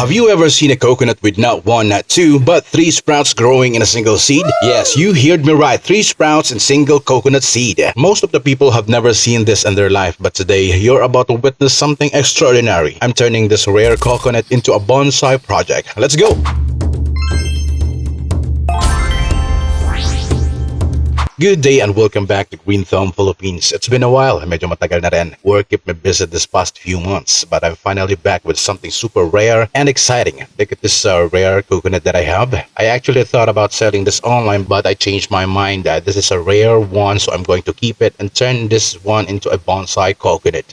Have you ever seen a coconut with not one, not two, but three sprouts growing in a single seed? Yes, you heard me right, three sprouts in single coconut seed. Most of the people have never seen this in their life, but today you're about to witness something extraordinary. I'm turning this rare coconut into a bonsai project. Let's go! Good day and welcome back to Greenthumb, Philippines. It's been a while, medyo matagal na rin. Work kept me busy this past few months, but I'm finally back with something super rare and exciting. Look at this rare coconut that I have. I actually thought about selling this online, but I changed my mind. This is a rare one, so I'm going to keep it and turn this one into a bonsai coconut.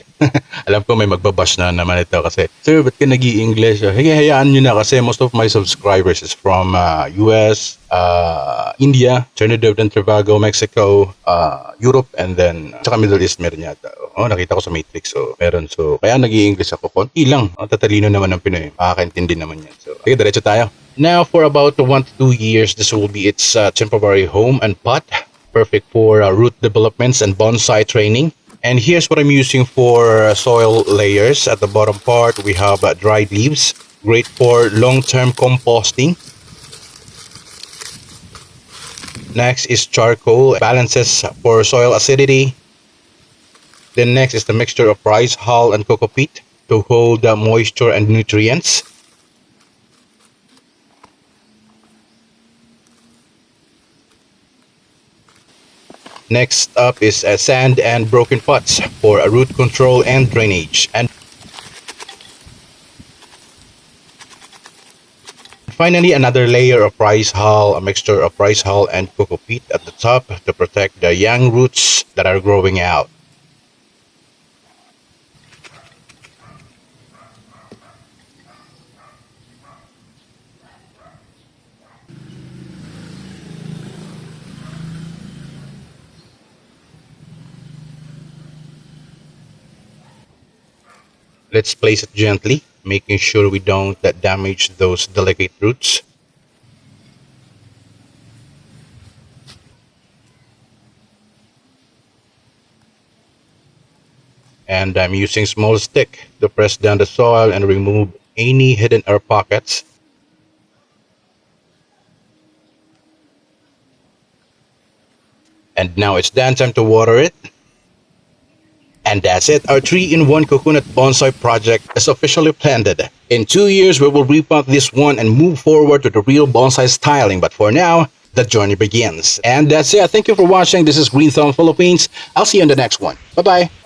Alam ko may magbabash na naman ito kasi, sir, ba't ka nag-i-English? Hayaan nyo na kasi most of my subscribers is from US, India, Trinidad and Tobago, Mexico, Europe, and then saka Middle East meron yata. Oh, nakita ko sa Matrix, so meron. So, kaya nag-i-English ako. Konti lang. Tatalino naman ng Pinoy. Makakaintindi naman yan. So, okay, diretso tayo. Now, for about 1 to 2 years, this will be its temporary home and pot. Perfect for root developments and bonsai training. And here's what I'm using for soil layers. At the bottom part, we have dried leaves. Great for long-term composting. Next is charcoal, balances for soil acidity. Then next is the mixture of rice hull and coco peat to hold moisture and nutrients. Next up is sand and broken pots for root control and drainage. And finally, another layer of rice hull, a mixture of rice hull and coco peat at the top to protect the young roots that are growing out. Let's place it gently, making sure we don't damage those delicate roots. And I'm using small stick to press down the soil and remove any hidden air pockets. And now it's done, time to water it. And that's it, our 3-in-1 coconut bonsai project is officially planted. In 2 years, we will repot this one and move forward to the real bonsai styling. But for now, the journey begins. And that's it. Thank you for watching. This is Greenthumb, Philippines. I'll see you in the next one. Bye-bye.